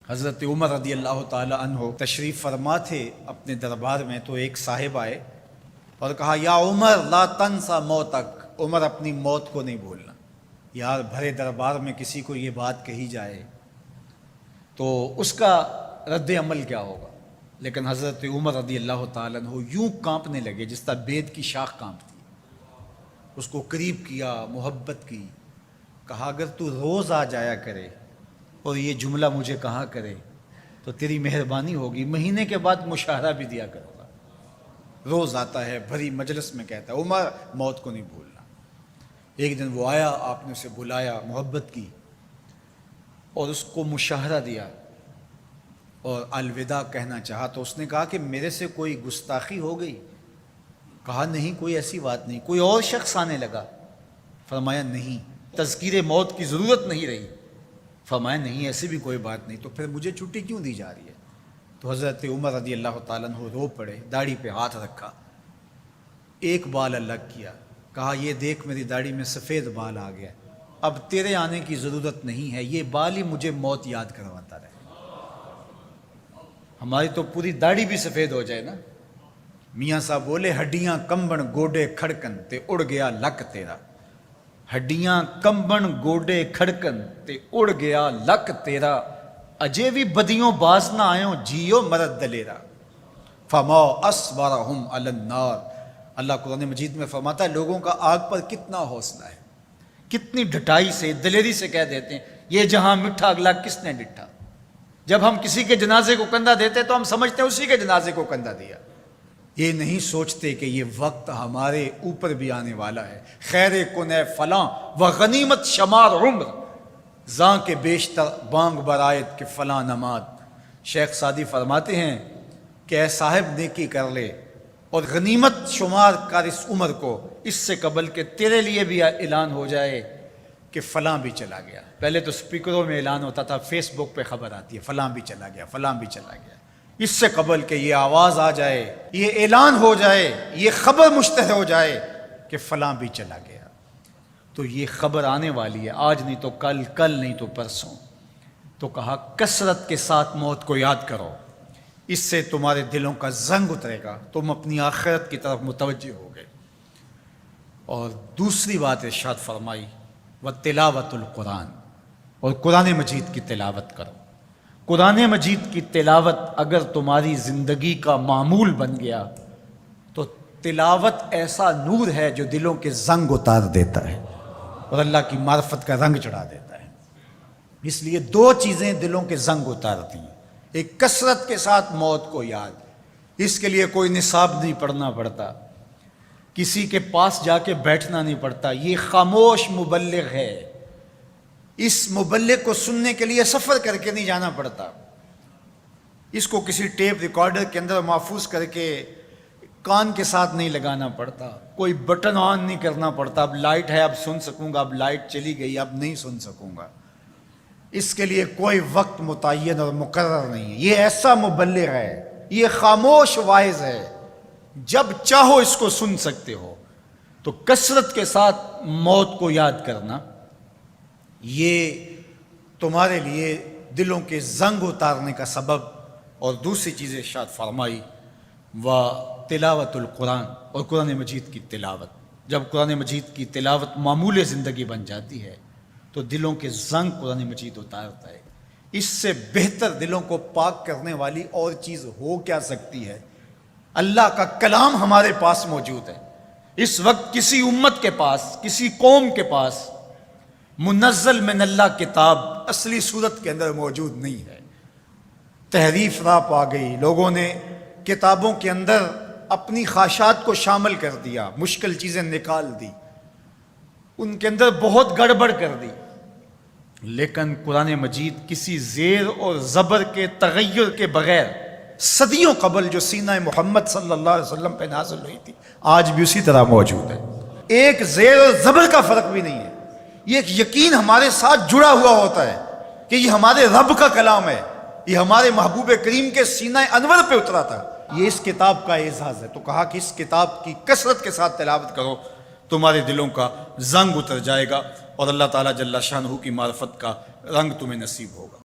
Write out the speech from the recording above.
حضرت عمر رضی اللہ تعالی عنہ تشریف فرما تھے اپنے دربار میں، تو ایک صاحب آئے اور کہا یا عمر لا تنسا موتک، عمر اپنی موت کو نہیں بھولنا۔ یار بھرے دربار میں کسی کو یہ بات کہی جائے تو اس کا رد عمل کیا ہوگا، لیکن حضرت عمر رضی اللہ تعالیٰ عنہ یوں کانپنے لگے جس طرح بید کی شاخ کانپتی۔ اس کو قریب کیا، محبت کی، کہا اگر تو روز آ جایا کرے اور یہ جملہ مجھے کہا کرے تو تیری مہربانی ہوگی، مہینے کے بعد مشاہرہ بھی دیا کروں گا۔ روز آتا ہے، بھری مجلس میں کہتا ہے عمر موت کو نہیں بھولنا۔ ایک دن وہ آیا، آپ نے اسے بلایا، محبت کی اور اس کو مشاہرہ دیا اور الوداع کہنا چاہا، تو اس نے کہا کہ میرے سے کوئی گستاخی ہو گئی؟ کہا نہیں، کوئی ایسی بات نہیں۔ کوئی اور شخص آنے لگا؟ فرمایا نہیں۔ تذکیر موت کی ضرورت نہیں رہی؟ فرمایا نہیں، ایسی بھی کوئی بات نہیں۔ تو پھر مجھے چھٹی کیوں دی جا رہی ہے؟ تو حضرت عمر رضی اللہ تعالیٰ عنہ رو پڑے، داڑھی پہ ہاتھ رکھا، ایک بال الگ کیا، کہا یہ دیکھ میری داڑھی میں سفید بال آ گیا، اب تیرے آنے کی ضرورت نہیں ہے، یہ بال ہی مجھے موت یاد کرواتا رہے۔ ہماری تو پوری داڑھی بھی سفید ہو جائے نا۔ میاں صاحب بولے ہڈیاں کمبن گوڈے کھڑکن تے اڑ گیا لک تیرا، ہڈیاں کمبن گوڈے کھڑکن تے اڑ گیا لک تیرا، اجے بھی بدیوں باز نہ آئیں جیو مرد دلیرا، فما اصبرہم علی النار۔ اللہ قرآن مجید میں فرماتا ہے لوگوں کا آگ پر کتنا حوصلہ ہے، کتنی ڈٹائی سے، دلیری سے کہہ دیتے ہیں یہ جہاں مٹھا اگلا کس نے ڈٹھا۔ جب ہم کسی کے جنازے کو کندھا دیتے تو ہم سمجھتے ہیں اسی کے جنازے کو کندھا دیا، یہ نہیں سوچتے کہ یہ وقت ہمارے اوپر بھی آنے والا ہے۔ خیر کن فلاں و غنیمت شمار عمر، زاں کے بیشتر بانگ برآیت کہ فلاں نماد۔ شیخ سعدی فرماتے ہیں کہ اے صاحب نیکی کر لے اور غنیمت شمار کر اس عمر کو، اس سے قبل کہ تیرے لیے بھی اعلان ہو جائے کہ فلاں بھی چلا گیا۔ پہلے تو سپیکروں میں اعلان ہوتا تھا، فیس بک پہ خبر آتی ہے فلاں بھی چلا گیا، فلاں بھی چلا گیا۔ اس سے قبل کہ یہ آواز آ جائے، یہ اعلان ہو جائے، یہ خبر مشتہر ہو جائے کہ فلاں بھی چلا گیا، تو یہ خبر آنے والی ہے، آج نہیں تو کل، کل نہیں تو پرسوں۔ تو کہا کثرت کے ساتھ موت کو یاد کرو، اس سے تمہارے دلوں کا زنگ اترے گا، تم اپنی آخرت کی طرف متوجہ ہو گئے۔ اور دوسری بات ارشاد فرمائی وَتِلَاوَةُ القرآن، اور قرآن مجید کی تلاوت کرو۔ قرآن مجید کی تلاوت اگر تمہاری زندگی کا معمول بن گیا تو تلاوت ایسا نور ہے جو دلوں کے زنگ اتار دیتا ہے اور اللہ کی معرفت کا رنگ چڑھا دیتا ہے۔ اس لیے دو چیزیں دلوں کے زنگ اتارتی ہیں، ایک کثرت کے ساتھ موت کو یاد، اس کے لیے کوئی نصاب نہیں پڑھنا پڑتا، کسی کے پاس جا کے بیٹھنا نہیں پڑتا، یہ خاموش مبلغ ہے، اس مبلغ کو سننے کے لیے سفر کر کے نہیں جانا پڑتا، اس کو کسی ٹیپ ریکارڈر کے اندر محفوظ کر کے کان کے ساتھ نہیں لگانا پڑتا، کوئی بٹن آن نہیں کرنا پڑتا، اب لائٹ ہے اب سن سکوں گا، اب لائٹ چلی گئی اب نہیں سن سکوں گا، اس کے لیے کوئی وقت متعین اور مقرر نہیں ہے۔ یہ ایسا مبلغ ہے، یہ خاموش واعظ ہے، جب چاہو اس کو سن سکتے ہو۔ تو کثرت کے ساتھ موت کو یاد کرنا یہ تمہارے لیے دلوں کے زنگ اتارنے کا سبب۔ اور دوسری چیز ارشاد فرمائی تلاوت القرآن، اور قرآن مجید کی تلاوت۔ جب قرآن مجید کی تلاوت معمول زندگی بن جاتی ہے تو دلوں کے زنگ قرآن مجید اتارتا ہے۔ اس سے بہتر دلوں کو پاک کرنے والی اور چیز ہو کیا سکتی ہے؟ اللہ کا کلام ہمارے پاس موجود ہے۔ اس وقت کسی امت کے پاس، کسی قوم کے پاس منزل من اللہ کتاب اصلی صورت کے اندر موجود نہیں ہے۔ تحریف راہ پا گئی، لوگوں نے کتابوں کے اندر اپنی خواہشات کو شامل کر دیا، مشکل چیزیں نکال دی، ان کے اندر بہت گڑبڑ کر دی، لیکن قرآن مجید کسی زیر اور زبر کے تغیر کے بغیر صدیوں قبل جو سینہ محمد صلی اللہ علیہ وسلم پہ نازل ہوئی تھی آج بھی اسی طرح موجود ہے۔ ایک زیر اور زبر کا فرق بھی نہیں ہے، یہ ایک یقین ہمارے ساتھ جڑا ہوا ہوتا ہے کہ یہ ہمارے رب کا کلام ہے، یہ ہمارے محبوب کریم کے سینہ انور پہ اترا تھا، یہ اس کتاب کا اعزاز ہے۔ تو کہا کہ اس کتاب کی کثرت کے ساتھ تلاوت کرو، تمہارے دلوں کا زنگ اتر جائے گا اور اللہ تعالیٰ جل شانہ کی معرفت کا رنگ تمہیں نصیب ہوگا۔